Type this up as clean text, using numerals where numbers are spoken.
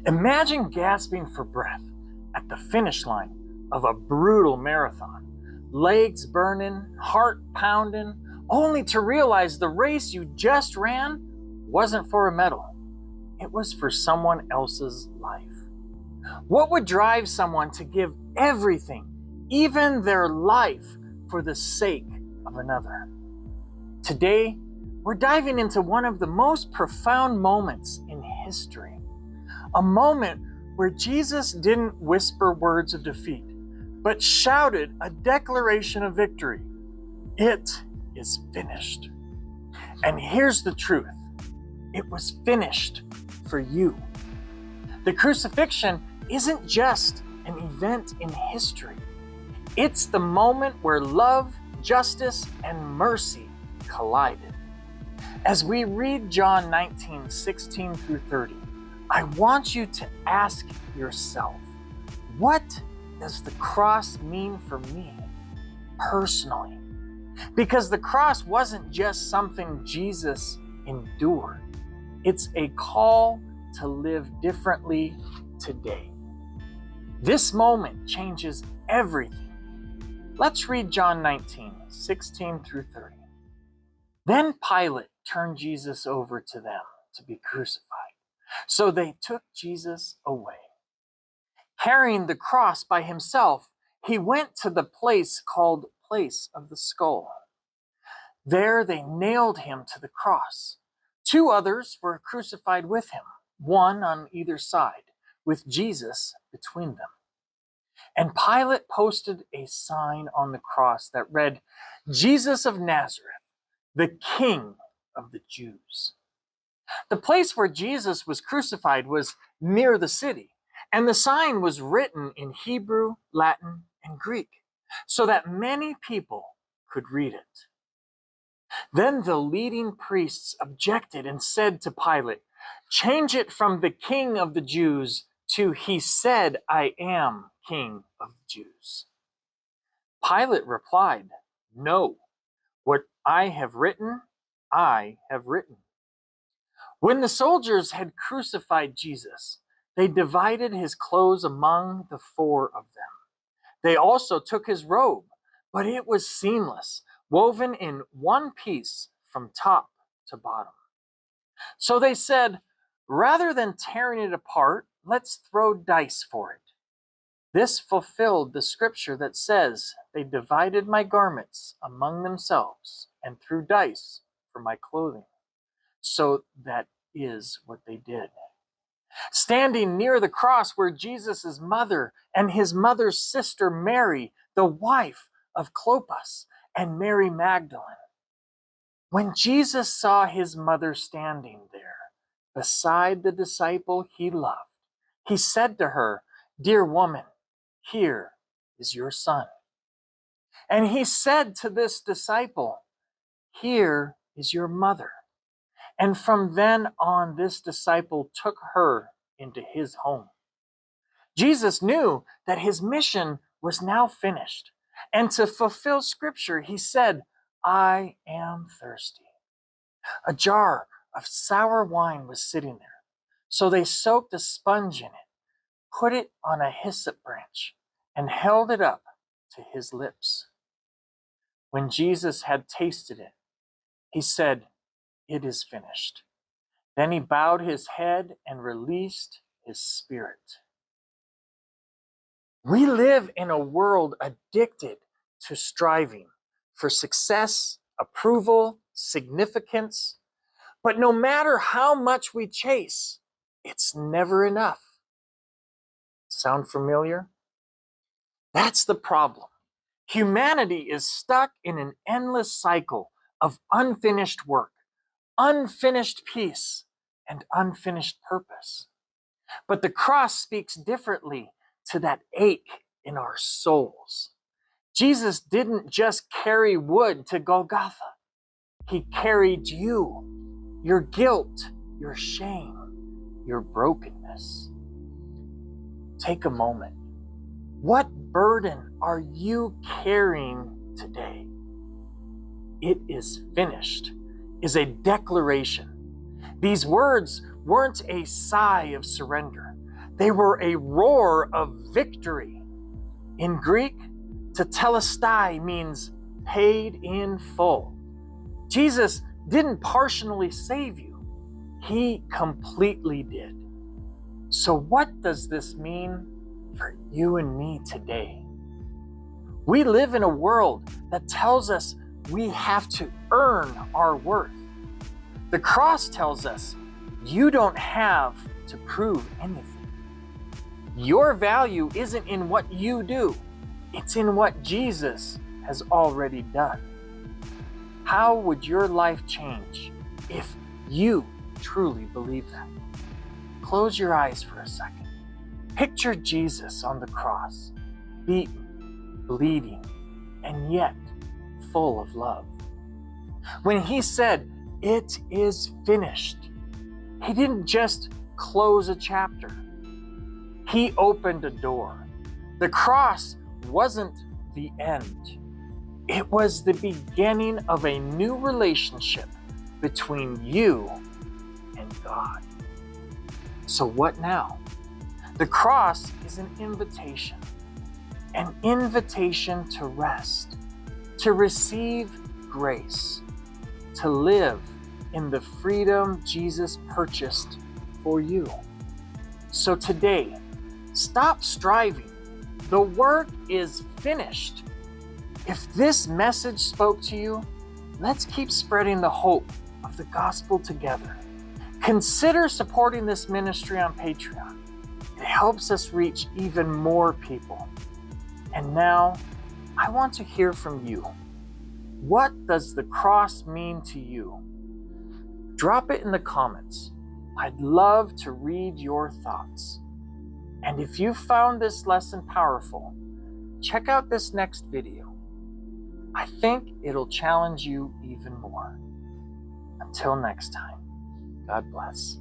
Imagine gasping for breath at the finish line of a brutal marathon, legs burning, heart pounding, only to realize the race you just ran wasn't for a medal. It was for someone else's life. What would drive someone to give everything, even their life, for the sake of another? Today, we're diving into one of the most profound moments in history. A moment where Jesus didn't whisper words of defeat, but shouted a declaration of victory. It is finished. And here's the truth. It was finished for you. The crucifixion isn't just an event in history. It's the moment where love, justice, and mercy collided. As we read John 19:16 through 30, I want you to ask yourself, what does the cross mean for me personally? Because the cross wasn't just something Jesus endured. It's a call to live differently today. This moment changes everything. Let's read John 19:16 through 30. Then Pilate turned Jesus over to them to be crucified. So they took Jesus away. Carrying the cross by himself, he went to the place called Place of the Skull. There they nailed him to the cross. 2 others were crucified with him, one on either side, with Jesus between them. And Pilate posted a sign on the cross that read, Jesus of Nazareth, the King of the Jews. The place where Jesus was crucified was near the city, and the sign was written in Hebrew, Latin, and Greek, so that many people could read it. Then the leading priests objected and said to Pilate, change it from the King of the Jews to he said, I am King of the Jews. Pilate replied, no, what I have written, I have written. When the soldiers had crucified Jesus, they divided his clothes among the 4 of them. They also took his robe, but it was seamless, woven in one piece from top to bottom. So they said, rather than tearing it apart, let's throw dice for it. This fulfilled the scripture that says, they divided my garments among themselves and threw dice for my clothing. So that is what they did. Standing near the cross were Jesus' mother and his mother's sister Mary, the wife of Clopas, and Mary Magdalene. When Jesus saw his mother standing there beside the disciple he loved, he said to her, dear woman, here is your son. And he said to this disciple, here is your mother. And from then on, this disciple took her into his home. Jesus knew that his mission was now finished. And to fulfill scripture, he said, I am thirsty. A jar of sour wine was sitting there. So they soaked a sponge in it, put it on a hyssop branch, and held it up to his lips. When Jesus had tasted it, he said, it is finished. Then he bowed his head and released his spirit. We live in a world addicted to striving for success, approval, significance. But no matter how much we chase, it's never enough. Sound familiar? That's the problem. Humanity is stuck in an endless cycle of unfinished work, unfinished peace, and unfinished purpose. But the cross speaks differently to that ache in our souls. Jesus didn't just carry wood to Golgotha. He carried you, your guilt, your shame, your brokenness. Take a moment. What burden are you carrying today? It is finished is a declaration. These words weren't a sigh of surrender. They were a roar of victory. In Greek, tetelestai means paid in full. Jesus didn't partially save you. He completely did. So what does this mean for you and me today? We live in a world that tells us we have to earn our worth. The cross tells us you don't have to prove anything. Your value isn't in what you do, it's in what Jesus has already done. How would your life change if you truly believe that? Close your eyes for a second. Picture Jesus on the cross, beaten, bleeding, and yet full of love. When he said, "It is finished," he didn't just close a chapter. He opened a door. The cross wasn't the end. It was the beginning of a new relationship between you and God. So what now? The cross is an invitation to rest, to receive grace, to live in the freedom Jesus purchased for you. So today, stop striving. The work is finished. If this message spoke to you, let's keep spreading the hope of the gospel together. Consider supporting this ministry on Patreon. It helps us reach even more people. And now, I want to hear from you. What does the cross mean to you? Drop it in the comments. I'd love to read your thoughts. And if you found this lesson powerful, check out this next video. I think it'll challenge you even more. Until next time, God bless.